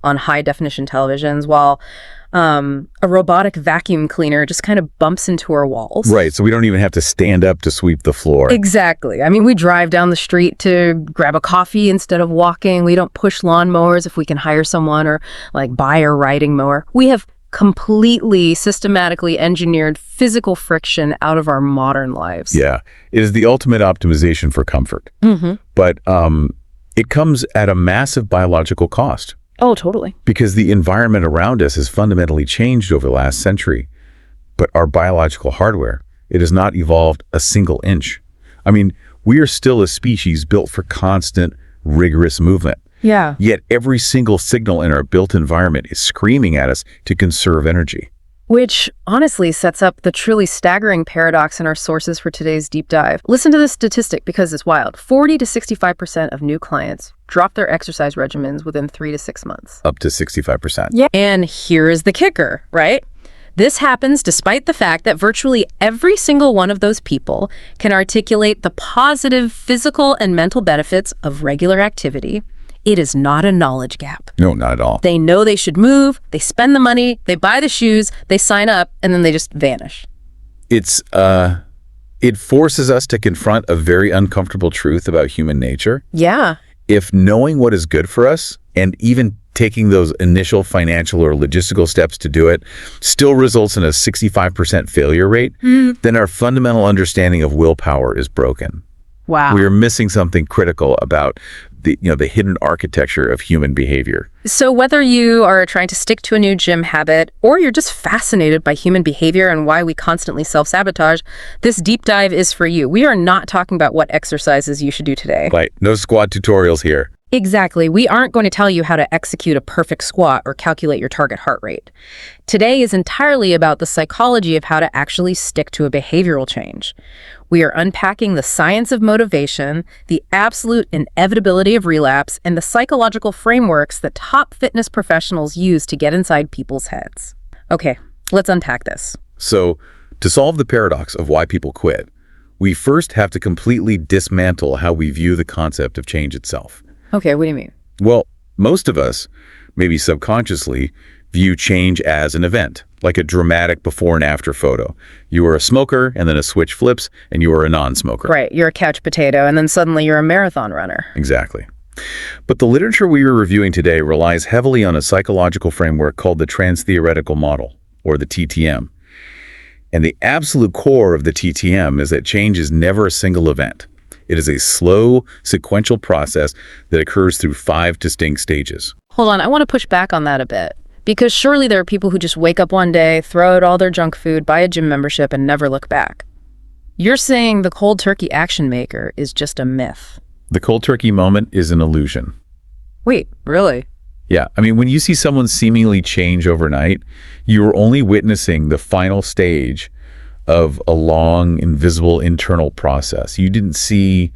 on high-definition televisions, while a robotic vacuum cleaner just kind of bumps into our walls. Right, so we don't even have to stand up to sweep the floor. Exactly. I mean, we drive down the street to grab a coffee instead of walking. We don't push lawnmowers if we can hire someone, or like buy a riding mower. We have completely systematically engineered physical friction out of our modern lives. Yeah, it is the ultimate optimization for comfort. But it comes at a massive biological cost. Oh, totally. Because the environment around us has fundamentally changed over the last century. But our biological hardware, it has not evolved a single inch. I mean, we are still a species built for constant, rigorous movement. Yeah. Yet every single signal in our built environment is screaming at us to conserve energy. Which honestly sets up the truly staggering paradox in our sources for today's deep dive. Listen to this statistic because it's wild. 40 to 65% of new clients drop their exercise regimens within 3 to 6 months. Up to 65%. Yeah. And here is the kicker, right? This happens despite the fact that virtually every single one of those people can articulate the positive physical and mental benefits of regular activity. It is not a knowledge gap. No, not at all. They know they should move, they spend the money, they buy the shoes, they sign up, and then they just vanish. It forces us to confront a very uncomfortable truth about human nature. Yeah. If knowing what is good for us and even taking those initial financial or logistical steps to do it still results in a 65% failure rate, then our fundamental understanding of willpower is broken. Wow. We are missing something critical about the hidden architecture of human behavior. So whether you are trying to stick to a new gym habit or you're just fascinated by human behavior and why we constantly self-sabotage, this deep dive is for you. We are not talking about what exercises you should do today. Right. No squat tutorials here. Exactly. We aren't going to tell you how to execute a perfect squat or calculate your target heart rate. Today is entirely about the psychology of how to actually stick to a behavioral change. We are unpacking the science of motivation, the absolute inevitability of relapse, and the psychological frameworks that top fitness professionals use to get inside people's heads. Okay, let's unpack this. So, to solve the paradox of why people quit, we first have to completely dismantle how we view the concept of change itself. Okay, what do you mean? Well, most of us, maybe subconsciously, view change as an event, like a dramatic before and after photo. You are a smoker, and then a switch flips, and you are a non-smoker. Right, you're a couch potato, and then suddenly you're a marathon runner. Exactly. But the literature we are reviewing today relies heavily on a psychological framework called the trans-theoretical model, or the TTM. And the absolute core of the TTM is that change is never a single event. It is a slow, sequential process that occurs through 5 distinct stages. Hold on, I want to push back on that a bit. Because surely there are people who just wake up one day, throw out all their junk food, buy a gym membership, and never look back. You're saying the cold turkey action maker is just a myth. The cold turkey moment is an illusion. Wait, really? Yeah, I mean, when you see someone seemingly change overnight, you're only witnessing the final stage of a long, invisible internal process. You didn't see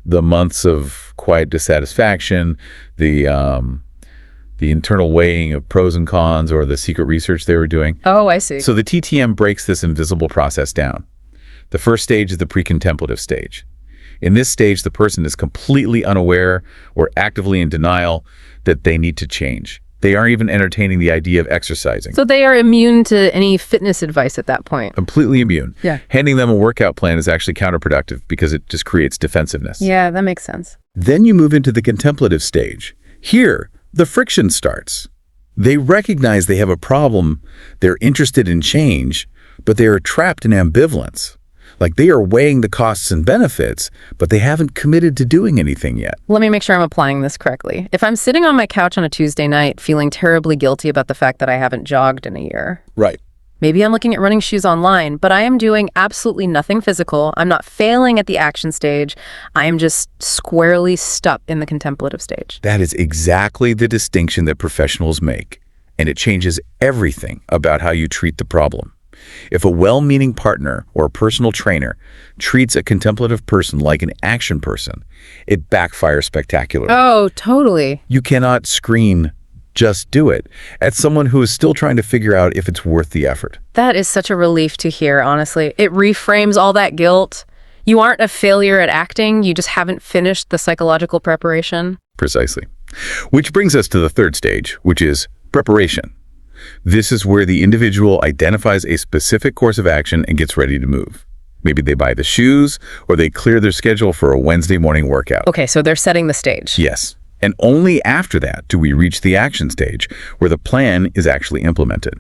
the months of quiet dissatisfaction, the internal weighing of pros and cons, or the secret research they were doing. Oh, I see. So the TTM breaks this invisible process down. The first stage is the pre-contemplative stage. In this stage, the person is completely unaware or actively in denial that they need to change. They aren't even entertaining the idea of exercising. So they are immune to any fitness advice at that point. Completely immune. Yeah. Handing them a workout plan is actually counterproductive because it just creates defensiveness. Yeah, that makes sense. Then you move into the contemplative stage. Here, the friction starts. They recognize they have a problem, they're interested in change, but they are trapped in ambivalence. Like they are weighing the costs and benefits, but they haven't committed to doing anything yet. Let me make sure I'm applying this correctly. If I'm sitting on my couch on a Tuesday night feeling terribly guilty about the fact that I haven't jogged in a year. Right. Maybe I'm looking at running shoes online, but I am doing absolutely nothing physical. I'm not failing at the action stage. I am just squarely stuck in the contemplative stage. That is exactly the distinction that professionals make, and it changes everything about how you treat the problem. If a well-meaning partner or a personal trainer treats a contemplative person like an action person, it backfires spectacularly. Oh, totally. You cannot scream, "Just do it," at someone who is still trying to figure out if it's worth the effort. That is such a relief to hear, honestly. It reframes all that guilt. You aren't a failure at acting, you just haven't finished the psychological preparation. Precisely. Which brings us to the third stage, which is preparation. This is where the individual identifies a specific course of action and gets ready to move. Maybe they buy the shoes, or they clear their schedule for a Wednesday morning workout. Okay, so they're setting the stage. Yes. And only after that do we reach the action stage, where the plan is actually implemented.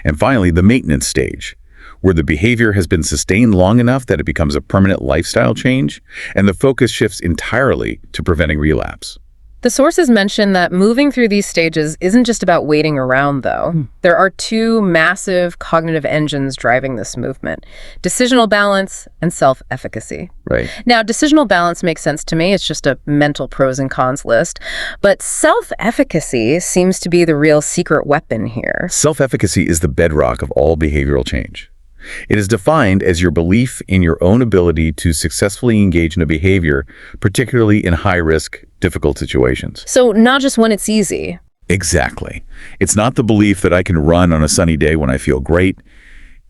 And finally, the maintenance stage, where the behavior has been sustained long enough that it becomes a permanent lifestyle change, and the focus shifts entirely to preventing relapse. The sources mention that moving through these stages isn't just about waiting around, though. There are two massive cognitive engines driving this movement: decisional balance and self-efficacy. Right. Now, decisional balance makes sense to me. It's just a mental pros and cons list. But self-efficacy seems to be the real secret weapon here. Self-efficacy is the bedrock of all behavioral change. It is defined as your belief in your own ability to successfully engage in a behavior, particularly in high-risk, difficult situations. So not just when it's easy. Exactly. It's not the belief that I can run on a sunny day when I feel great.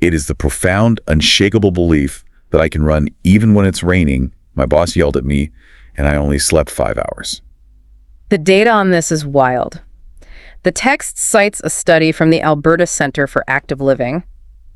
It is the profound, unshakable belief that I can run even when it's raining, my boss yelled at me, and I only slept 5 hours. The data on this is wild. The text cites a study from the Alberta Center for Active Living.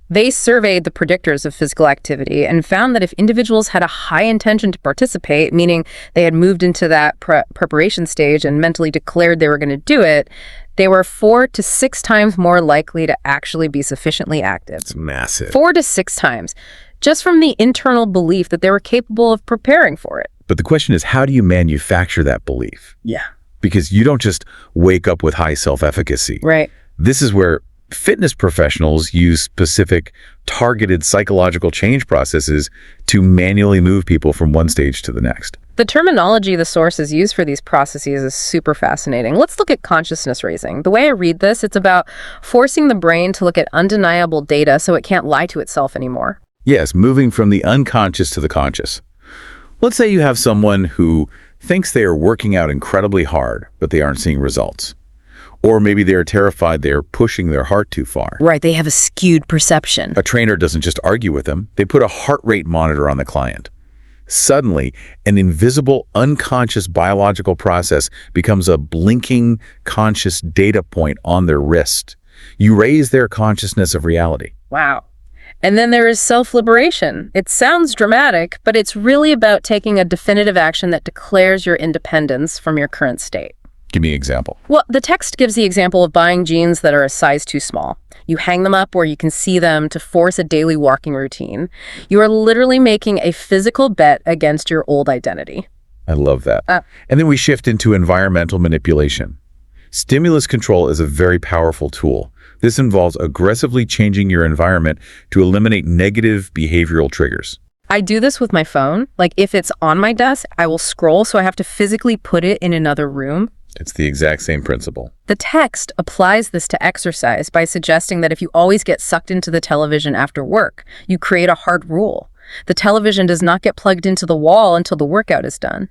They surveyed the predictors of physical activity and found that if individuals had a high intention to participate, meaning they had moved into that preparation stage and mentally declared they were going to do it, they were 4 to 6 times more likely to actually be sufficiently active. It's massive. 4 to 6 times, just from the internal belief that they were capable of preparing for it. But the question is, how do you manufacture that belief? Yeah. Because you don't just wake up with high self-efficacy. Right. This is where fitness professionals use specific, targeted psychological change processes to manually move people from one stage to the next. The terminology the sources use for these processes is super fascinating. Let's look at consciousness raising. The way I read this, it's about forcing the brain to look at undeniable data so it can't lie to itself anymore. Yes, moving from the unconscious to the conscious. Let's say you have someone who thinks they are working out incredibly hard, but they aren't seeing results. Or maybe they're terrified they're pushing their heart too far. Right, they have a skewed perception. A trainer doesn't just argue with them, they put a heart rate monitor on the client. Suddenly, an invisible, unconscious biological process becomes a blinking, conscious data point on their wrist. You raise their consciousness of reality. Wow. And then there is self-liberation. It sounds dramatic, but it's really about taking a definitive action that declares your independence from your current state. Give me an example. Well, the text gives the example of buying jeans that are a size too small. You hang them up where you can see them to force a daily walking routine. You are literally making a physical bet against your old identity. I love that. And then we shift into environmental manipulation. Stimulus control is a very powerful tool. This involves aggressively changing your environment to eliminate negative behavioral triggers. I do this with my phone. Like if it's on my desk, I will scroll, so I have to physically put it in another room. It's the exact same principle. The text applies this to exercise by suggesting that if you always get sucked into the television after work, you create a hard rule. The television does not get plugged into the wall until the workout is done.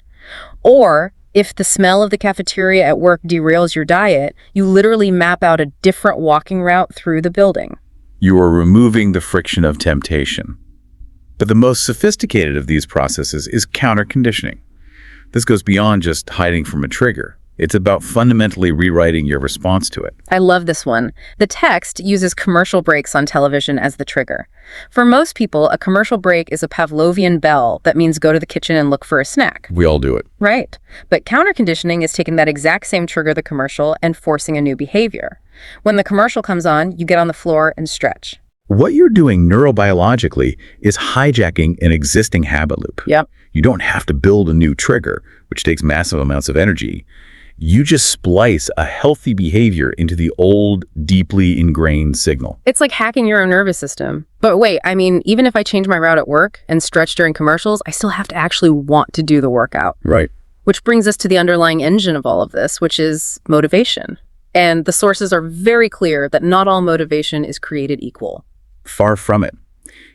Or if the smell of the cafeteria at work derails your diet, you literally map out a different walking route through the building. You are removing the friction of temptation. But the most sophisticated of these processes is counter-conditioning. This goes beyond just hiding from a trigger. It's about fundamentally rewriting your response to it. I love this one. The text uses commercial breaks on television as the trigger. For most people, a commercial break is a Pavlovian bell that means go to the kitchen and look for a snack. We all do it. Right. But counter-conditioning is taking that exact same trigger, the commercial, and forcing a new behavior. When the commercial comes on, you get on the floor and stretch. What you're doing neurobiologically is hijacking an existing habit loop. Yep. You don't have to build a new trigger, which takes massive amounts of energy. You just splice a healthy behavior into the old, deeply ingrained signal. It's like hacking your own nervous system. But wait, I mean, even if I change my route at work and stretch during commercials, I still have to actually want to do the workout. Right. Which brings us to the underlying engine of all of this, which is motivation. And the sources are very clear that not all motivation is created equal. Far from it.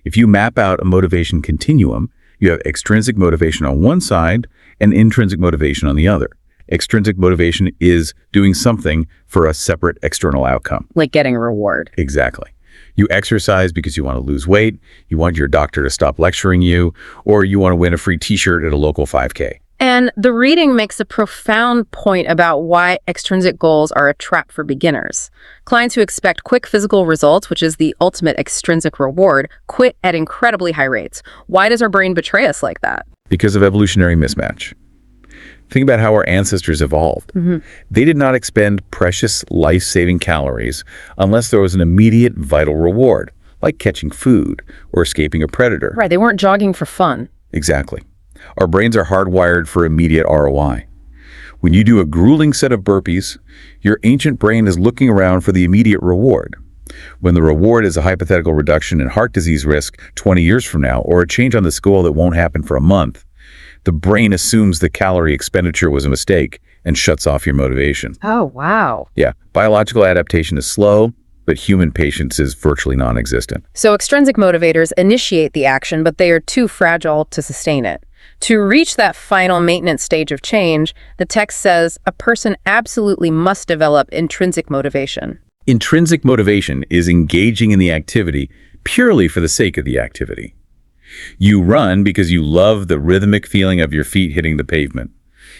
If you map out a motivation continuum, you have extrinsic motivation on one side and intrinsic motivation on the other. Extrinsic motivation is doing something for a separate external outcome. Like getting a reward. Exactly. You exercise because you want to lose weight, you want your doctor to stop lecturing you, or you want to win a free t-shirt at a local 5K. And the reading makes a profound point about why extrinsic goals are a trap for beginners. Clients who expect quick physical results, which is the ultimate extrinsic reward, quit at incredibly high rates. Why does our brain betray us like that? Because of evolutionary mismatch. Think about how our ancestors evolved. They did not expend precious life-saving calories unless there was an immediate vital reward, like catching food or escaping a predator. Right, they weren't jogging for fun. Exactly. Our brains are hardwired for immediate ROI. When you do a grueling set of burpees, your ancient brain is looking around for the immediate reward. When the reward is a hypothetical reduction in heart disease risk 20 years from now, or a change on the scale that won't happen for a month, the brain assumes the calorie expenditure was a mistake and shuts off your motivation. Oh, wow. Yeah, biological adaptation is slow, but human patience is virtually non-existent. So extrinsic motivators initiate the action, but they are too fragile to sustain it. To reach that final maintenance stage of change, the text says a person absolutely must develop intrinsic motivation. Intrinsic motivation is engaging in the activity purely for the sake of the activity. You run because you love the rhythmic feeling of your feet hitting the pavement.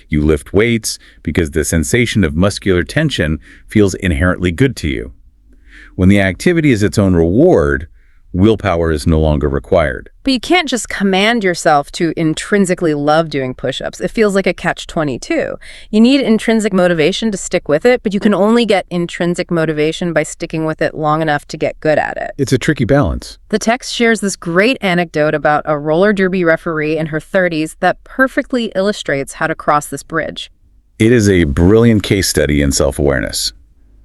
You lift weights because the sensation of muscular tension feels inherently good to you. When the activity is its own reward, willpower is no longer required. But you can't just command yourself to intrinsically love doing push-ups. It feels like a catch-22. You need intrinsic motivation to stick with it, but you can only get intrinsic motivation by sticking with it long enough to get good at it. It's a tricky balance. The text shares this great anecdote about a roller derby referee in her 30s that perfectly illustrates how to cross this bridge. It is a brilliant case study in self-awareness.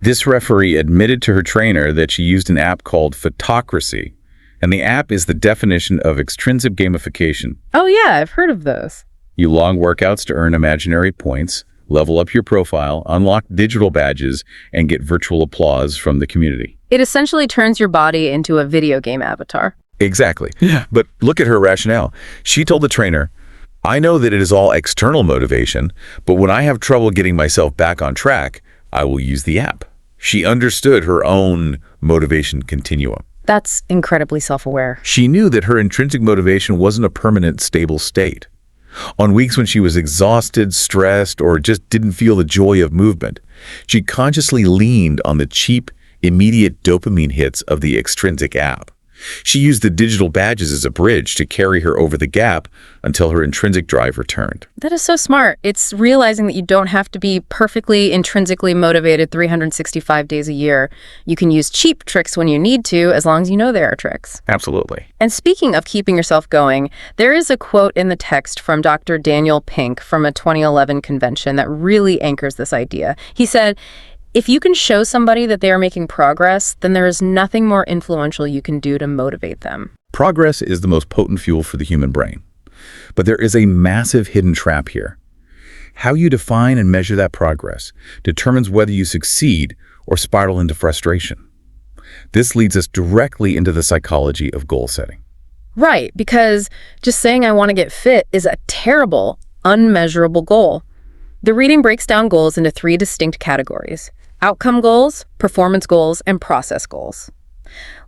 This referee admitted to her trainer that she used an app called Photocracy, and the app is the definition of extrinsic gamification. Oh yeah, I've heard of those. You log workouts to earn imaginary points, level up your profile, unlock digital badges, and get virtual applause from the community. It essentially turns your body into a video game avatar. Exactly. Yeah. But look at her rationale. She told the trainer, "I know that it is all external motivation, but when I have trouble getting myself back on track, I will use the app." She understood her own motivation continuum. That's incredibly self-aware. She knew that her intrinsic motivation wasn't a permanent, stable state. On weeks when she was exhausted, stressed, or just didn't feel the joy of movement, she consciously leaned on the cheap, immediate dopamine hits of the extrinsic app. She used the digital badges as a bridge to carry her over the gap until her intrinsic drive returned. That is so smart. It's realizing that you don't have to be perfectly intrinsically motivated 365 days a year. You can use cheap tricks when you need to, as long as you know there are tricks. Absolutely. And speaking of keeping yourself going, there is a quote in the text from Dr. Daniel Pink from a 2011 convention that really anchors this idea. He said, "If you can show somebody that they are making progress, then there is nothing more influential you can do to motivate them." Progress is the most potent fuel for the human brain. But there is a massive hidden trap here. How you define and measure that progress determines whether you succeed or spiral into frustration. This leads us directly into the psychology of goal setting. Right, because just saying I want to get fit is a terrible, unmeasurable goal. The reading breaks down goals into 3 distinct categories: outcome goals, performance goals, and process goals.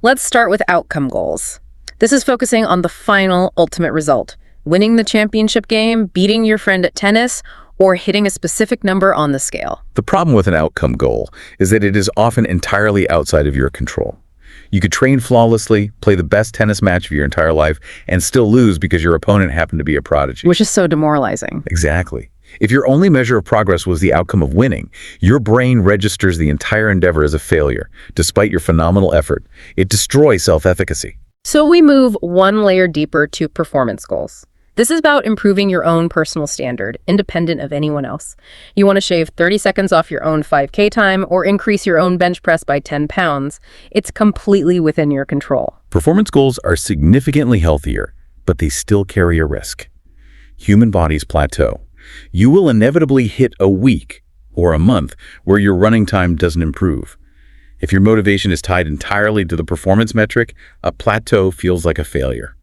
Let's start with outcome goals. This is focusing on the final, ultimate result: winning the championship game, beating your friend at tennis, or hitting a specific number on the scale. The problem with an outcome goal is that it is often entirely outside of your control. You could train flawlessly, play the best tennis match of your entire life, and still lose because your opponent happened to be a prodigy. Which is so demoralizing. Exactly. If your only measure of progress was the outcome of winning, your brain registers the entire endeavor as a failure, despite your phenomenal effort. It destroys self-efficacy. So we move one layer deeper to performance goals. This is about improving your own personal standard, independent of anyone else. You want to shave 30 seconds off your own 5K time or increase your own bench press by 10 pounds. It's completely within your control. Performance goals are significantly healthier, but they still carry a risk. Human bodies plateau. You will inevitably hit a week or a month where your running time doesn't improve. If your motivation is tied entirely to the performance metric, a plateau feels like a failure.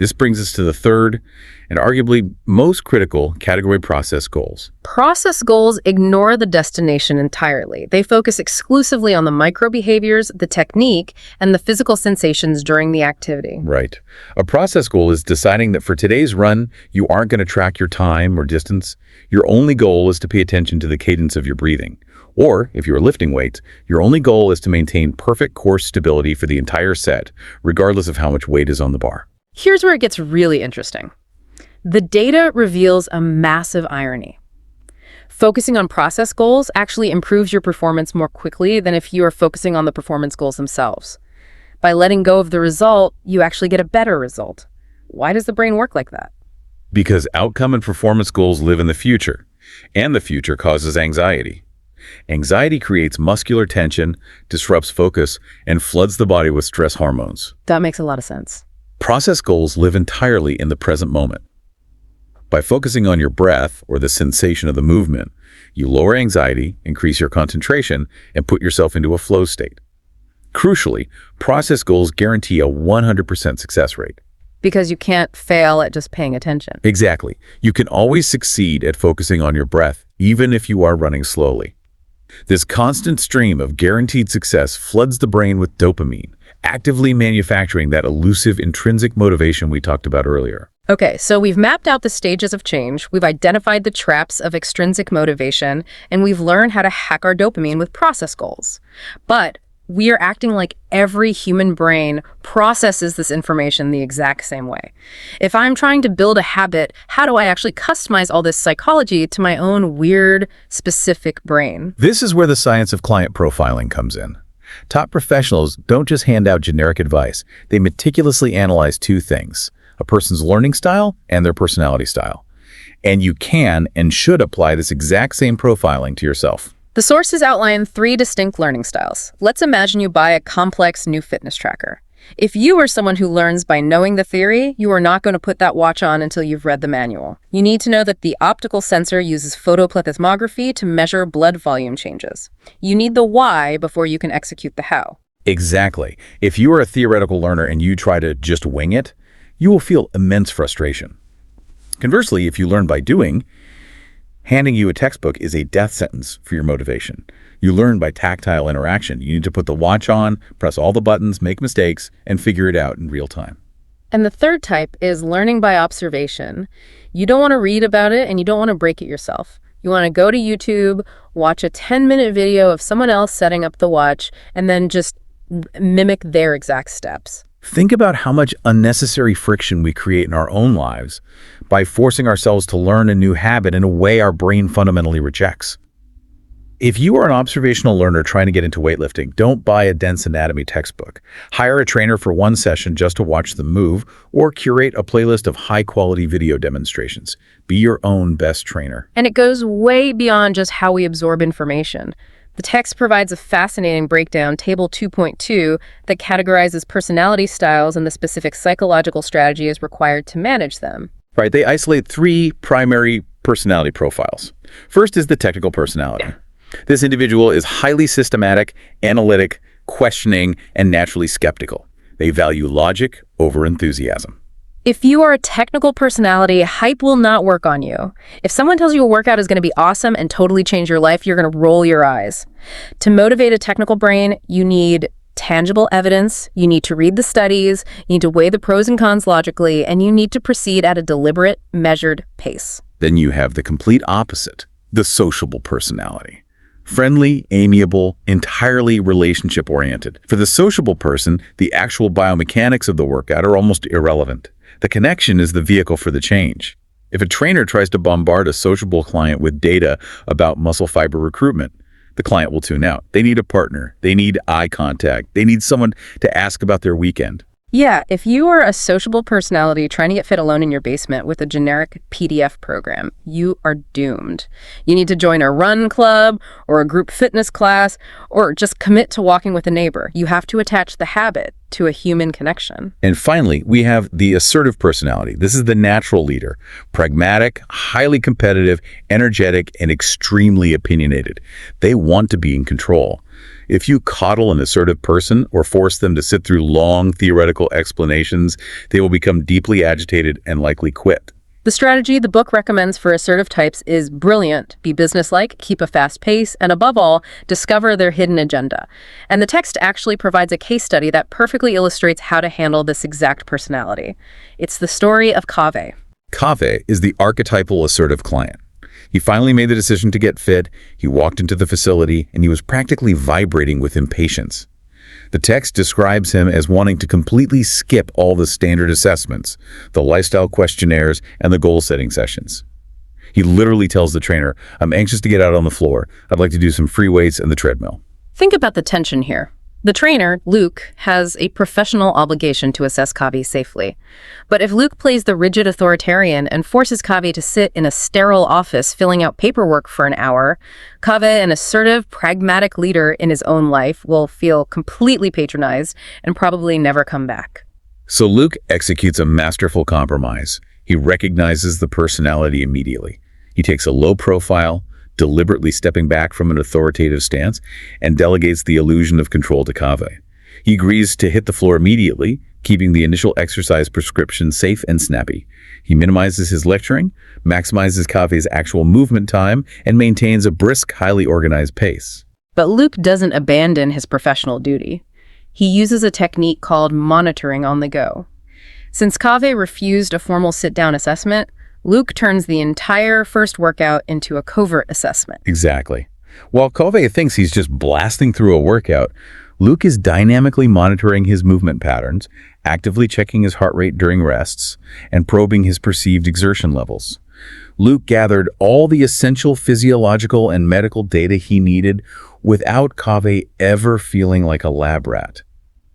This brings us to the third and arguably most critical category: process goals. Process goals ignore the destination entirely. They focus exclusively on the micro behaviors, the technique, and the physical sensations during the activity. Right. A process goal is deciding that for today's run, you aren't going to track your time or distance. Your only goal is to pay attention to the cadence of your breathing. Or, if you're lifting weights, your only goal is to maintain perfect core stability for the entire set, regardless of how much weight is on the bar. Here's where it gets really interesting. The data reveals a massive irony. Focusing on process goals actually improves your performance more quickly than if you are focusing on the performance goals themselves. By letting go of the result, you actually get a better result. Why does the brain work like that? Because outcome and performance goals live in the future, and the future causes anxiety. Anxiety creates muscular tension, disrupts focus, and floods the body with stress hormones. That makes a lot of sense. Process goals live entirely in the present moment. By focusing on your breath or the sensation of the movement, you lower anxiety, increase your concentration, and put yourself into a flow state. Crucially, process goals guarantee a 100% success rate. Because you can't fail at just paying attention. Exactly. You can always succeed at focusing on your breath, even if you are running slowly. This constant stream of guaranteed success floods the brain with dopamine, actively manufacturing that elusive intrinsic motivation we talked about earlier. Okay, so we've mapped out the stages of change, we've identified the traps of extrinsic motivation, and we've learned how to hack our dopamine with process goals. But we are acting like every human brain processes this information the exact same way. If I'm trying to build a habit, how do I actually customize all this psychology to my own weird, specific brain? This is where the science of client profiling comes in. Top professionals don't just hand out generic advice. They meticulously analyze two things: a person's learning style and their personality style. And you can and should apply this exact same profiling to yourself. The sources outline 3 distinct learning styles. Let's imagine you buy a complex new fitness tracker. If you are someone who learns by knowing the theory, you are not going to put that watch on until you've read the manual. You need to know that the optical sensor uses photoplethysmography to measure blood volume changes. You need the why before you can execute the how. Exactly. If you are a theoretical learner and you try to just wing it, you will feel immense frustration. Conversely, if you learn by doing, handing you a textbook is a death sentence for your motivation. You learn by tactile interaction. You need to put the watch on, press all the buttons, make mistakes, and figure it out in real time. And the third type is learning by observation. You don't want to read about it and you don't want to break it yourself. You want to go to YouTube, watch a 10-minute video of someone else setting up the watch, and then just mimic their exact steps. Think about how much unnecessary friction we create in our own lives by forcing ourselves to learn a new habit in a way our brain fundamentally rejects. If you are an observational learner trying to get into weightlifting, don't buy a dense anatomy textbook. Hire a trainer for one session just to watch them move, or curate a playlist of high-quality video demonstrations. Be your own best trainer. And it goes way beyond just how we absorb information. The text provides a fascinating breakdown, Table 2.2, that categorizes personality styles and the specific psychological strategies required to manage them. Right, they isolate 3 primary personality profiles. First is the technical personality. This individual is highly systematic, analytic, questioning, and naturally skeptical. They value logic over enthusiasm. If you are a technical personality, hype will not work on you. If someone tells you a workout is going to be awesome and totally change your life, you're going to roll your eyes. To motivate a technical brain, you need tangible evidence, you need to read the studies, you need to weigh the pros and cons logically, and you need to proceed at a deliberate, measured pace. Then you have the complete opposite, the sociable personality. Friendly, amiable, entirely relationship-oriented. For the sociable person, the actual biomechanics of the workout are almost irrelevant. The connection is the vehicle for the change. If a trainer tries to bombard a sociable client with data about muscle fiber recruitment, the client will tune out. They need a partner. They need eye contact. They need someone to ask about their weekend. Yeah, if you are a sociable personality trying to get fit alone in your basement with a generic PDF program, you are doomed. You need to join a run club or a group fitness class or just commit to walking with a neighbor. You have to attach the habit to a human connection. And finally, we have the assertive personality. This is the natural leader. Pragmatic, highly competitive, energetic, and extremely opinionated. They want to be in control. If you coddle an assertive person or force them to sit through long theoretical explanations, they will become deeply agitated and likely quit. The strategy the book recommends for assertive types is brilliant. Be businesslike, keep a fast pace, and above all, discover their hidden agenda. And the text actually provides a case study that perfectly illustrates how to handle this exact personality. It's the story of Kaveh. Kaveh is the archetypal assertive client. He finally made the decision to get fit, he walked into the facility, and he was practically vibrating with impatience. The text describes him as wanting to completely skip all the standard assessments, the lifestyle questionnaires, and the goal-setting sessions. He literally tells the trainer, "I'm anxious to get out on the floor. I'd like to do some free weights and the treadmill." Think about the tension here. The trainer, Luke, has a professional obligation to assess Kaveh safely. But if Luke plays the rigid authoritarian and forces Kaveh to sit in a sterile office filling out paperwork for an hour, Kaveh, an assertive, pragmatic leader in his own life, will feel completely patronized and probably never come back. So Luke executes a masterful compromise. He recognizes the personality immediately. He takes a low profile, deliberately stepping back from an authoritative stance, and delegates the illusion of control to Kaveh. He agrees to hit the floor immediately, keeping the initial exercise prescription safe and snappy. He minimizes his lecturing, maximizes Kaveh's actual movement time, and maintains a brisk, highly organized pace. But Luke doesn't abandon his professional duty. He uses a technique called monitoring on the go. Since Kaveh refused a formal sit-down assessment, Luke turns the entire first workout into a covert assessment. Exactly. While Kaveh thinks he's just blasting through a workout, Luke is dynamically monitoring his movement patterns, actively checking his heart rate during rests, and probing his perceived exertion levels. Luke gathered all the essential physiological and medical data he needed without Kaveh ever feeling like a lab rat.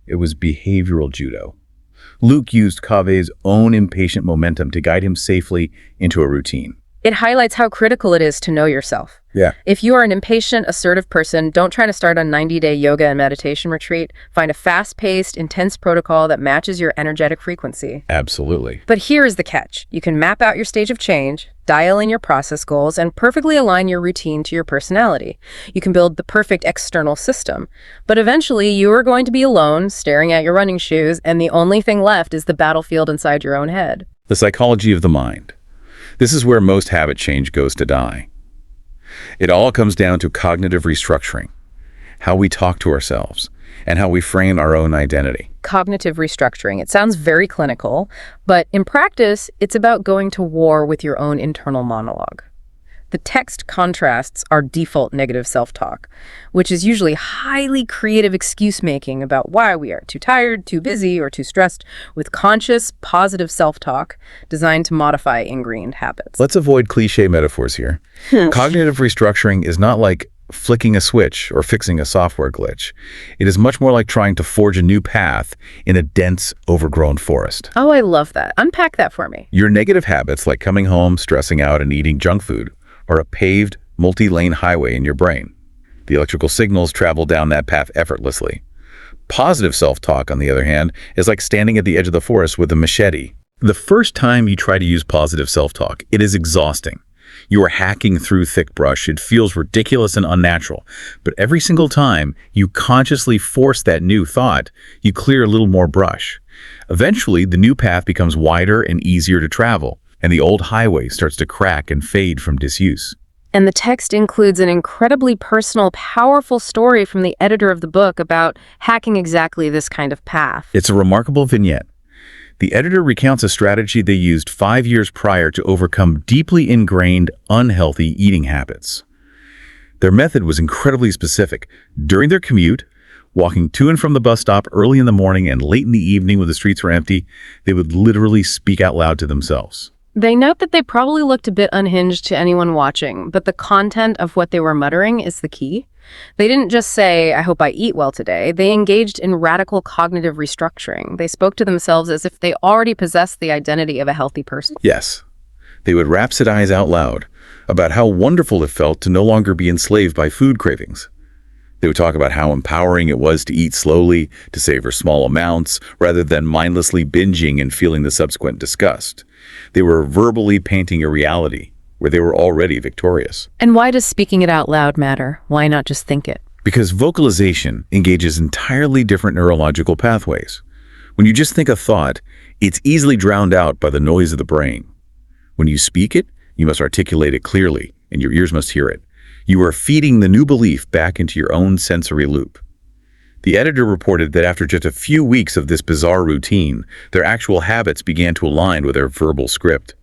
It was behavioral judo. Luke used Kaveh's own impatient momentum to guide him safely into a routine. It highlights how critical it is to know yourself. Yeah. If you are an impatient, assertive person, don't try to start a 90-day yoga and meditation retreat. Find a fast-paced, intense protocol that matches your energetic frequency. Absolutely. But here is the catch. You can map out your stage of change, dial in your process goals, and perfectly align your routine to your personality. You can build the perfect external system. But eventually, you are going to be alone, staring at your running shoes, and the only thing left is the battlefield inside your own head. The psychology of the mind. This is where most habit change goes to die. It all comes down to cognitive restructuring, how we talk to ourselves, and how we frame our own identity. Cognitive restructuring. It sounds very clinical, but in practice, it's about going to war with your own internal monologue. The text contrasts our default negative self-talk, which is usually highly creative excuse-making about why we are too tired, too busy, or too stressed, with conscious, positive self-talk designed to modify ingrained habits. Let's avoid cliché metaphors here. Cognitive restructuring is not like flicking a switch or fixing a software glitch. It is much more like trying to forge a new path in a dense, overgrown forest. Oh, I love that. Unpack that for me. Your negative habits, like coming home, stressing out, and eating junk food, are a paved, multi-lane highway in your brain. The electrical signals travel down that path effortlessly. Positive self-talk, on the other hand, is like standing at the edge of the forest with a machete. The first time you try to use positive self-talk, it is exhausting. You are hacking through thick brush. It feels ridiculous and unnatural. But every single time you consciously force that new thought, you clear a little more brush. Eventually, the new path becomes wider and easier to travel, and the old highway starts to crack and fade from disuse. And the text includes an incredibly personal, powerful story from the editor of the book about hacking exactly this kind of path. It's a remarkable vignette. The editor recounts a strategy they used 5 years prior to overcome deeply ingrained, unhealthy eating habits. Their method was incredibly specific. During their commute, walking to and from the bus stop early in the morning and late in the evening when the streets were empty, they would literally speak out loud to themselves. They note that they probably looked a bit unhinged to anyone watching, but the content of what they were muttering is the key. They didn't just say, "I hope I eat well today." They engaged in radical cognitive restructuring. They spoke to themselves as if they already possessed the identity of a healthy person. Yes, they would rhapsodize out loud about how wonderful it felt to no longer be enslaved by food cravings. They would talk about how empowering it was to eat slowly, to savor small amounts, rather than mindlessly binging and feeling the subsequent disgust. They were verbally painting a reality where they were already victorious. And why does speaking it out loud matter? Why not just think it? Because vocalization engages entirely different neurological pathways. When you just think a thought, it's easily drowned out by the noise of the brain. When you speak it, you must articulate it clearly, and your ears must hear it. You are feeding the new belief back into your own sensory loop. The editor reported that after just a few weeks of this bizarre routine, their actual habits began to align with their verbal script.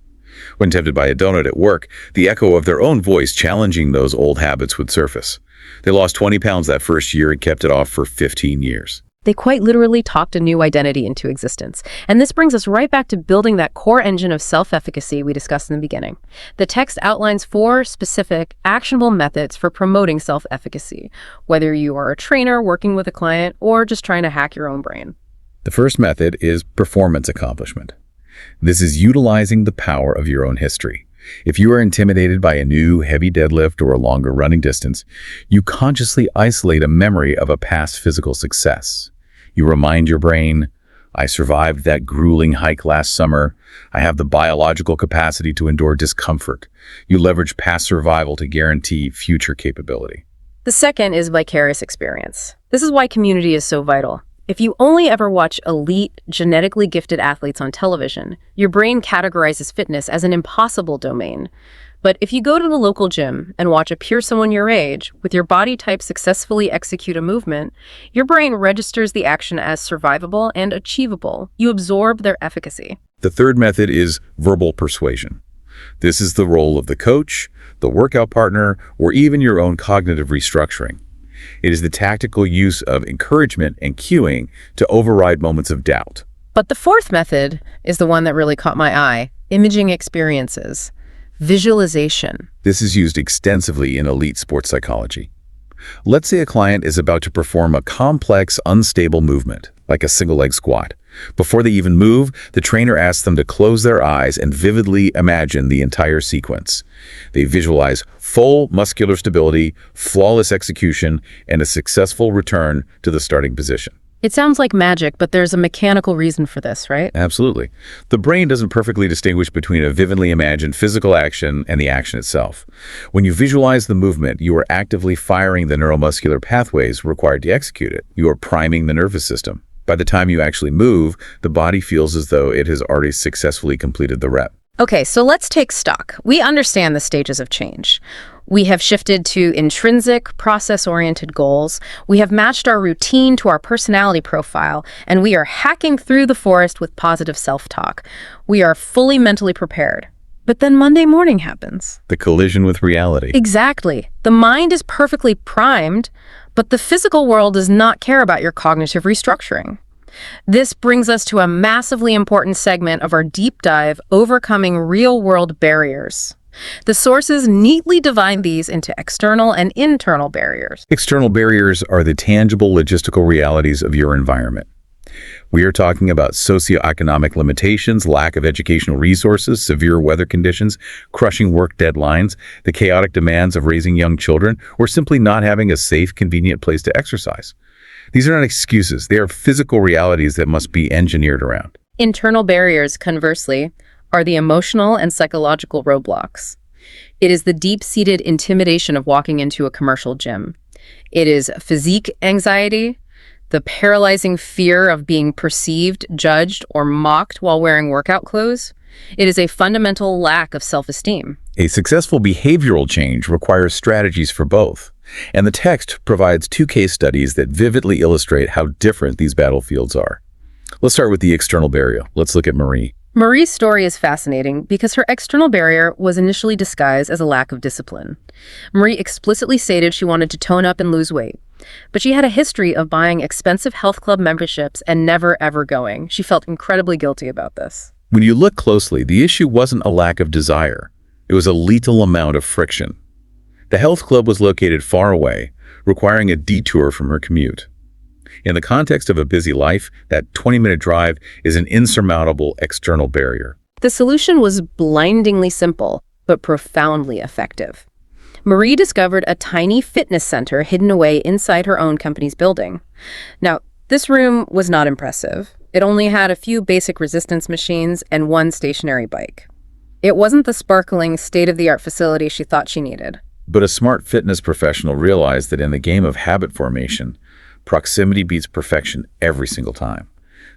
When tempted by a donut at work, the echo of their own voice challenging those old habits would surface. They lost 20 pounds that first year and kept it off for 15 years. They quite literally talked a new identity into existence. And this brings us right back to building that core engine of self-efficacy we discussed in the beginning. The text outlines 4 specific, actionable methods for promoting self-efficacy, whether you are a trainer working with a client or just trying to hack your own brain. The first method is performance accomplishment. This is utilizing the power of your own history. If you are intimidated by a new heavy deadlift or a longer running distance, you consciously isolate a memory of a past physical success. You remind your brain, I survived that grueling hike last summer. I have the biological capacity to endure discomfort. You leverage past survival to guarantee future capability. The second is vicarious experience. This is why community is so vital. If you only ever watch elite, genetically gifted athletes on television, your brain categorizes fitness as an impossible domain. But if you go to the local gym and watch a peer someone your age, with your body type successfully execute a movement, your brain registers the action as survivable and achievable. You absorb their efficacy. The third method is verbal persuasion. This is the role of the coach, the workout partner, or even your own cognitive restructuring. It is the tactical use of encouragement and cueing to override moments of doubt. But the fourth method is the one that really caught my eye: imaging experiences. Visualization. This is used extensively in elite sports psychology. Let's say a client is about to perform a complex, unstable movement, like a single-leg squat. Before they even move, the trainer asks them to close their eyes and vividly imagine the entire sequence. They visualize full muscular stability, flawless execution, and a successful return to the starting position. It sounds like magic, but there's a mechanical reason for this, right? Absolutely. The brain doesn't perfectly distinguish between a vividly imagined physical action and the action itself. When you visualize the movement, you are actively firing the neuromuscular pathways required to execute it. You are priming the nervous system. By the time you actually move, the body feels as though it has already successfully completed the rep. Okay, so let's take stock. We understand the stages of change. We have shifted to intrinsic, process-oriented goals. We have matched our routine to our personality profile, and we are hacking through the forest with positive self-talk. We are fully mentally prepared. But then Monday morning happens. The collision with reality. Exactly. The mind is perfectly primed, but the physical world does not care about your cognitive restructuring. This brings us to a massively important segment of our deep dive, overcoming real-world barriers. The sources neatly divide these into external and internal barriers. External barriers are the tangible logistical realities of your environment. We are talking about socioeconomic limitations, lack of educational resources, severe weather conditions, crushing work deadlines, the chaotic demands of raising young children, or simply not having a safe, convenient place to exercise. These are not excuses. They are physical realities that must be engineered around. Internal barriers, conversely, are the emotional and psychological roadblocks. It is the deep-seated intimidation of walking into a commercial gym. It is physique anxiety, the paralyzing fear of being perceived, judged, or mocked while wearing workout clothes. It is a fundamental lack of self-esteem. A successful behavioral change requires strategies for both. And the text provides 2 case studies that vividly illustrate how different these battlefields are. Let's start with the external barrier. Let's look at Marie. Marie's story is fascinating because her external barrier was initially disguised as a lack of discipline. Marie explicitly stated she wanted to tone up and lose weight, but she had a history of buying expensive health club memberships and never ever going. She felt incredibly guilty about this. When you look closely, the issue wasn't a lack of desire. It was a lethal amount of friction. The health club was located far away, requiring a detour from her commute. In the context of a busy life, that 20-minute drive is an insurmountable external barrier. The solution was blindingly simple, but profoundly effective. Marie discovered a tiny fitness center hidden away inside her own company's building. Now, this room was not impressive. It only had a few basic resistance machines and 1 stationary bike. It wasn't the sparkling, state-of-the-art facility she thought she needed. But a smart fitness professional realized that in the game of habit formation, proximity beats perfection every single time.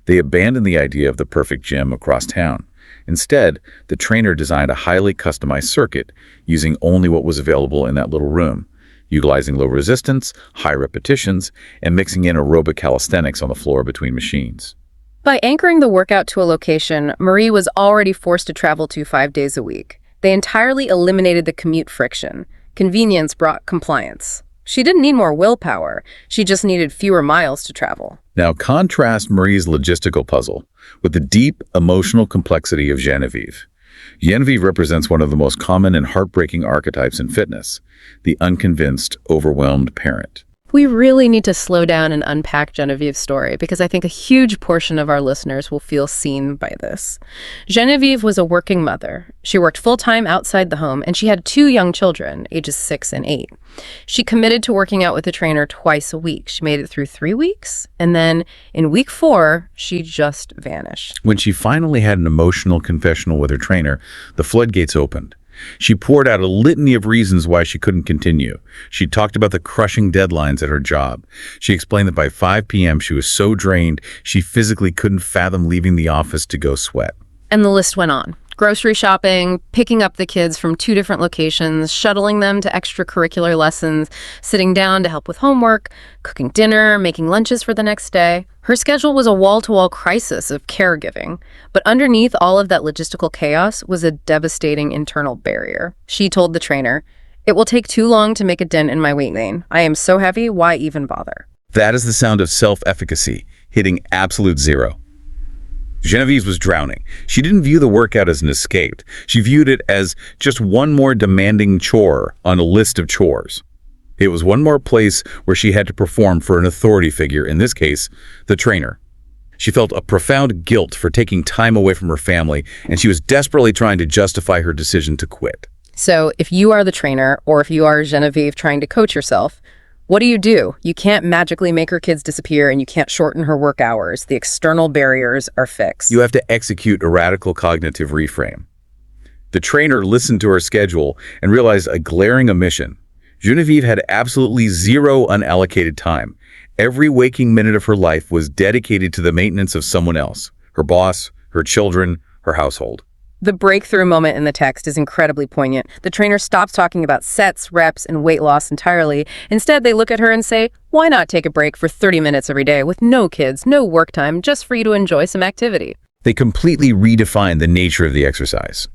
They abandoned the idea of the perfect gym across town. Instead, the trainer designed a highly customized circuit using only what was available in that little room, utilizing low resistance, high repetitions, and mixing in aerobic calisthenics on the floor between machines. By anchoring the workout to a location Marie was already forced to travel to 5 days a week, they entirely eliminated the commute friction. Convenience brought compliance. She didn't need more willpower. She just needed fewer miles to travel. Now contrast Marie's logistical puzzle with the deep emotional complexity of Genevieve. Genevieve represents one of the most common and heartbreaking archetypes in fitness, the unconvinced, overwhelmed parent. We really need to slow down and unpack Genevieve's story because I think a huge portion of our listeners will feel seen by this. Genevieve was a working mother. She worked full-time outside the home, and she had 2 young children, ages 6 and 8. She committed to working out with a trainer twice a week. She made it through 3 weeks, and then in week 4, she just vanished. When she finally had an emotional confessional with her trainer, the floodgates opened. She poured out a litany of reasons why she couldn't continue. She talked about the crushing deadlines at her job. She explained that by 5 p.m. she was so drained she physically couldn't fathom leaving the office to go sweat. And the list went on. Grocery shopping, picking up the kids from 2 different locations, shuttling them to extracurricular lessons, sitting down to help with homework, cooking dinner, making lunches for the next day. Her schedule was a wall-to-wall crisis of caregiving, but underneath all of that logistical chaos was a devastating internal barrier. She told the trainer, "It will take too long to make a dent in my weight gain. I am so heavy, why even bother?" That is the sound of self-efficacy, hitting absolute zero. Genevieve was drowning. She didn't view the workout as an escape. She viewed it as just one more demanding chore on a list of chores. It was one more place where she had to perform for an authority figure, in this case, the trainer. She felt a profound guilt for taking time away from her family, and she was desperately trying to justify her decision to quit. So if you are the trainer, or if you are Genevieve trying to coach yourself, what do? You can't magically make her kids disappear, and you can't shorten her work hours. The external barriers are fixed. You have to execute a radical cognitive reframe. The trainer listened to her schedule and realized a glaring omission. Genevieve had absolutely zero unallocated time. Every waking minute of her life was dedicated to the maintenance of someone else, her boss, her children, her household. The breakthrough moment in the text is incredibly poignant. The trainer stops talking about sets, reps, and weight loss entirely. Instead, they look at her and say, why not take a break for 30 minutes every day with no kids, no work time, just for you to enjoy some activity? They completely redefined the nature of the exercise.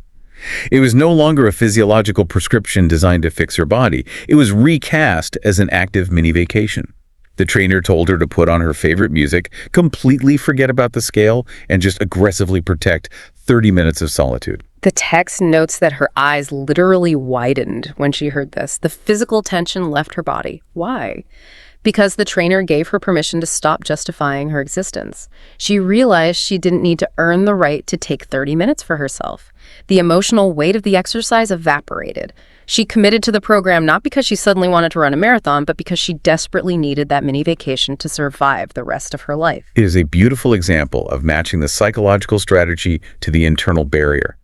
It was no longer a physiological prescription designed to fix her body. It was recast as an active mini vacation. The trainer told her to put on her favorite music, completely forget about the scale, and just aggressively protect 30 minutes of solitude. The text notes that her eyes literally widened when she heard this. The physical tension left her body. Why? Because the trainer gave her permission to stop justifying her existence. She realized she didn't need to earn the right to take 30 minutes for herself. The emotional weight of the exercise evaporated. She committed to the program not because she suddenly wanted to run a marathon, but because she desperately needed that mini vacation to survive the rest of her life. It is a beautiful example of matching the psychological strategy to the internal barrier.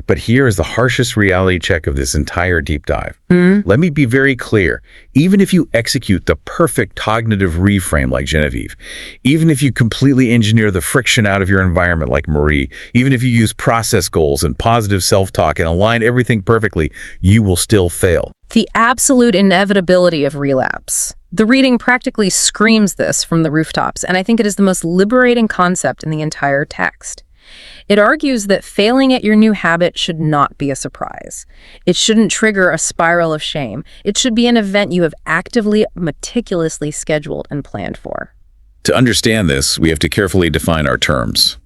But here is the harshest reality check of this entire deep dive. Let me be very clear. Even if you execute the perfect cognitive reframe like Genevieve, even if you completely engineer the friction out of your environment like Marie, even if you use process goals and positive self-talk and align everything perfectly, you will still fail. The absolute inevitability of relapse. The reading practically screams this from the rooftops, and I think it is the most liberating concept in the entire text. It argues that failing at your new habit should not be a surprise. It shouldn't trigger a spiral of shame. It should be an event you have actively, meticulously scheduled and planned for. To understand this, we have to carefully define our terms.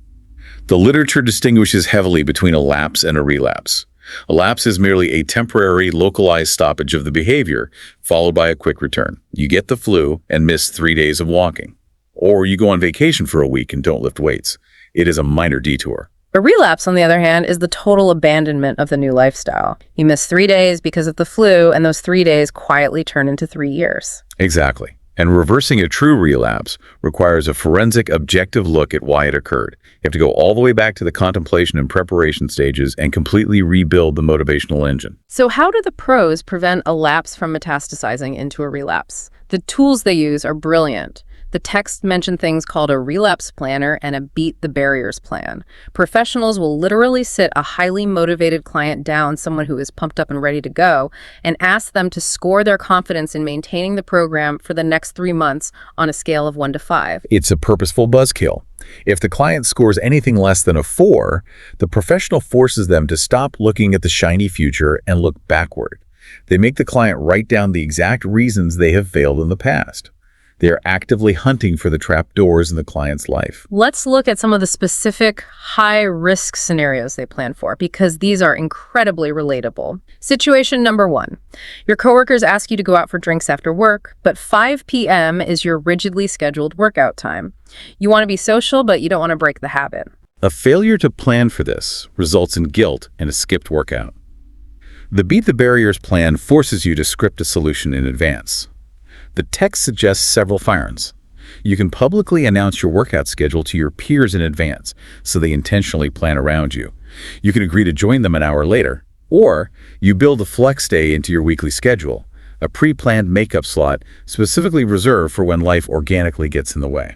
The literature distinguishes heavily between a lapse and a relapse. A lapse is merely a temporary, localized stoppage of the behavior, followed by a quick return. You get the flu and miss 3 days of walking. Or you go on vacation for a week and don't lift weights. It is a minor detour. A relapse, on the other hand, is the total abandonment of the new lifestyle. You miss 3 days because of the flu, and those 3 days quietly turn into 3 years. Exactly. And reversing a true relapse requires a forensic, objective look at why it occurred. You have to go all the way back to the contemplation and preparation stages and completely rebuild the motivational engine. So how do the pros prevent a lapse from metastasizing into a relapse? The tools they use are brilliant. The text mentioned things called a relapse planner and a beat the barriers plan. Professionals will literally sit a highly motivated client down, someone who is pumped up and ready to go, and ask them to score their confidence in maintaining the program for the next 3 months on a scale of 1 to 5. It's a purposeful buzzkill. If the client scores anything less than a 4, the professional forces them to stop looking at the shiny future and look backward. They make the client write down the exact reasons they have failed in the past. They are actively hunting for the trap doors in the client's life. Let's look at some of the specific high-risk scenarios they plan for, because these are incredibly relatable. Situation number 1. Your coworkers ask you to go out for drinks after work, but 5 p.m. is your rigidly scheduled workout time. You want to be social, but you don't want to break the habit. A failure to plan for this results in guilt and a skipped workout. The Beat the Barriers plan forces you to script a solution in advance. The text suggests several firings. You can publicly announce your workout schedule to your peers in advance, so they intentionally plan around you. You can agree to join them an hour later, or you build a flex day into your weekly schedule, a pre-planned makeup slot specifically reserved for when life organically gets in the way.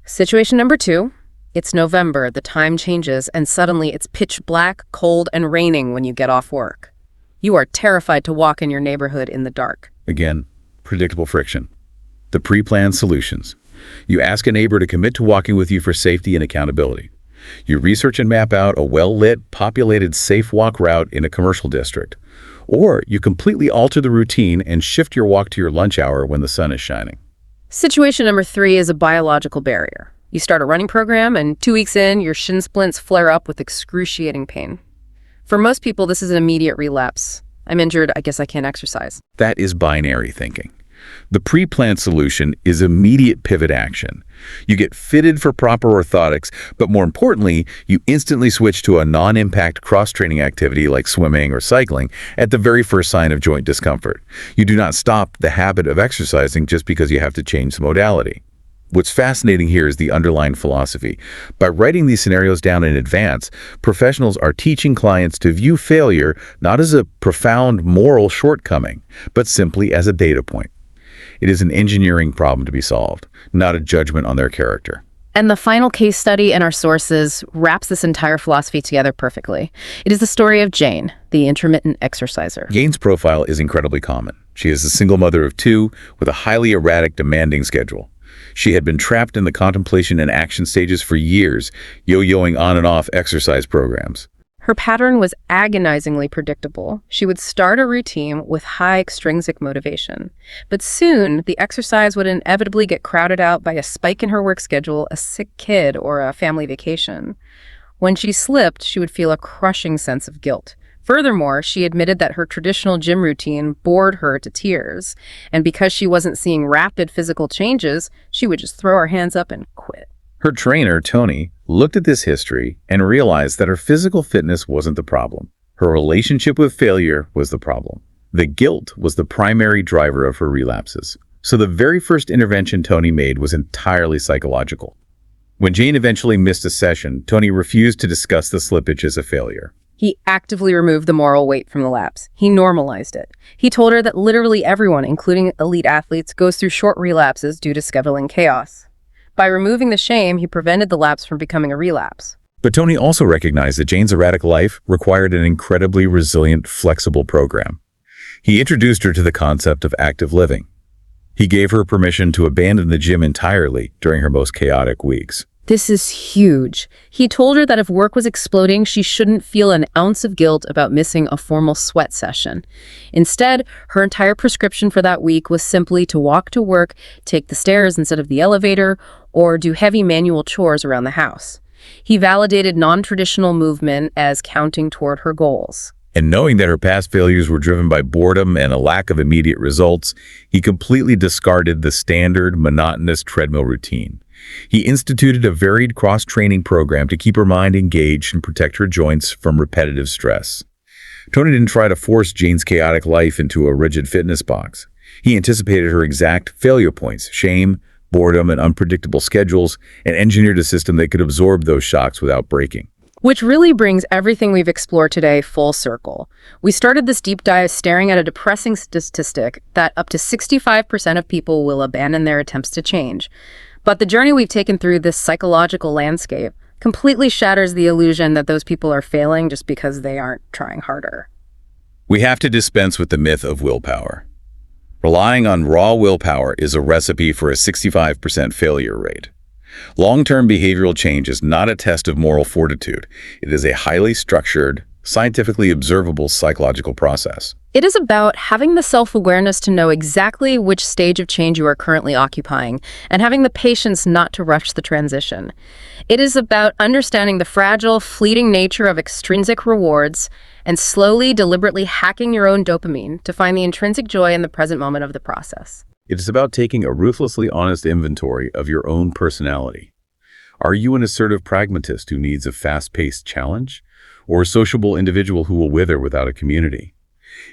Situation number 2. It's November, the time changes, and suddenly it's pitch black, cold, and raining when you get off work. You are terrified to walk in your neighborhood in the dark. Again, predictable friction. The pre-planned solutions. You ask a neighbor to commit to walking with you for safety and accountability. You research and map out a well-lit, populated, safe walk route in a commercial district. Or you completely alter the routine and shift your walk to your lunch hour when the sun is shining. Situation number 3 is a biological barrier. You start a running program, and 2 weeks in, your shin splints flare up with excruciating pain. For most people, this is an immediate relapse. I'm injured, I guess I can't exercise. That is binary thinking. The pre-planned solution is immediate pivot action. You get fitted for proper orthotics, but more importantly, you instantly switch to a non-impact cross-training activity like swimming or cycling at the very first sign of joint discomfort. You do not stop the habit of exercising just because you have to change the modality. What's fascinating here is the underlying philosophy. By writing these scenarios down in advance, professionals are teaching clients to view failure not as a profound moral shortcoming, but simply as a data point. It is an engineering problem to be solved, not a judgment on their character. And the final case study in our sources wraps this entire philosophy together perfectly. It is the story of Jane, the intermittent exerciser. Jane's profile is incredibly common. She is a single mother of 2 with a highly erratic, demanding schedule. She had been trapped in the contemplation and action stages for years, yo-yoing on and off exercise programs. Her pattern was agonizingly predictable. She would start a routine with high extrinsic motivation. But soon, the exercise would inevitably get crowded out by a spike in her work schedule, a sick kid, or a family vacation. When she slipped, she would feel a crushing sense of guilt. Furthermore, she admitted that her traditional gym routine bored her to tears. And because she wasn't seeing rapid physical changes, she would just throw her hands up and quit. Her trainer, Tony, looked at this history and realized that her physical fitness wasn't the problem. Her relationship with failure was the problem. The guilt was the primary driver of her relapses. So the very first intervention Tony made was entirely psychological. When Jane eventually missed a session, Tony refused to discuss the slippage as a failure. He actively removed the moral weight from the lapse. He normalized it. He told her that literally everyone, including elite athletes, goes through short relapses due to scheduling chaos. By removing the shame, he prevented the lapse from becoming a relapse. But Tony also recognized that Jane's erratic life required an incredibly resilient, flexible program. He introduced her to the concept of active living. He gave her permission to abandon the gym entirely during her most chaotic weeks. This is huge. He told her that if work was exploding, she shouldn't feel an ounce of guilt about missing a formal sweat session. Instead, her entire prescription for that week was simply to walk to work, take the stairs instead of the elevator, or do heavy manual chores around the house. He validated non-traditional movement as counting toward her goals. And knowing that her past failures were driven by boredom and a lack of immediate results, he completely discarded the standard, monotonous treadmill routine. He instituted a varied cross-training program to keep her mind engaged and protect her joints from repetitive stress. Tony didn't try to force Jane's chaotic life into a rigid fitness box. He anticipated her exact failure points, shame, boredom, and unpredictable schedules, and engineered a system that could absorb those shocks without breaking. Which really brings everything we've explored today full circle. We started this deep dive staring at a depressing statistic that up to 65% of people will abandon their attempts to change. But the journey we've taken through this psychological landscape completely shatters the illusion that those people are failing just because they aren't trying harder. We have to dispense with the myth of willpower. Relying on raw willpower is a recipe for a 65% failure rate. Long-term behavioral change is not a test of moral fortitude. It is a highly structured, scientifically observable psychological process. It is about having the self-awareness to know exactly which stage of change you are currently occupying and having the patience not to rush the transition. It is about understanding the fragile, fleeting nature of extrinsic rewards and slowly, deliberately hacking your own dopamine to find the intrinsic joy in the present moment of the process. It is about taking a ruthlessly honest inventory of your own personality. Are you an assertive pragmatist who needs a fast-paced challenge, or a sociable individual who will wither without a community?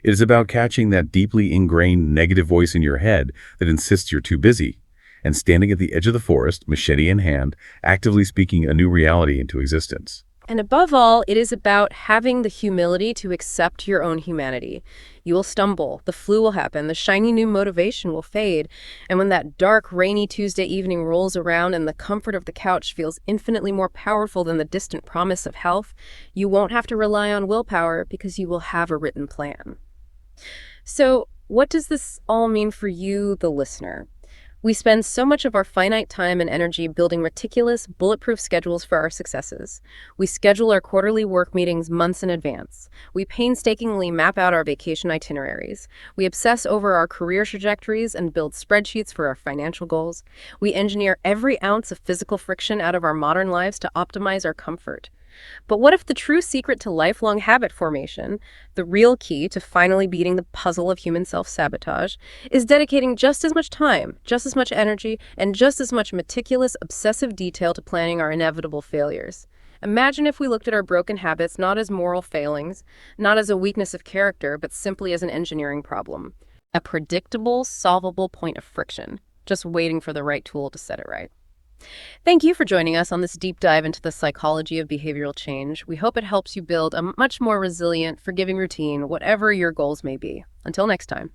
It is about catching that deeply ingrained negative voice in your head that insists you're too busy, and standing at the edge of the forest, machete in hand, actively speaking a new reality into existence. And above all, it is about having the humility to accept your own humanity. You will stumble, the flu will happen, the shiny new motivation will fade, and when that dark, rainy Tuesday evening rolls around and the comfort of the couch feels infinitely more powerful than the distant promise of health, you won't have to rely on willpower because you will have a written plan. So, what does this all mean for you, the listener? We spend so much of our finite time and energy building meticulous, bulletproof schedules for our successes. We schedule our quarterly work meetings months in advance. We painstakingly map out our vacation itineraries. We obsess over our career trajectories and build spreadsheets for our financial goals. We engineer every ounce of physical friction out of our modern lives to optimize our comfort. But what if the true secret to lifelong habit formation, the real key to finally beating the puzzle of human self-sabotage, is dedicating just as much time, just as much energy, and just as much meticulous, obsessive detail to planning our inevitable failures? Imagine if we looked at our broken habits not as moral failings, not as a weakness of character, but simply as an engineering problem. A predictable, solvable point of friction, just waiting for the right tool to set it right. Thank you for joining us on this deep dive into the psychology of behavioral change. We hope it helps you build a much more resilient, forgiving routine, whatever your goals may be. Until next time.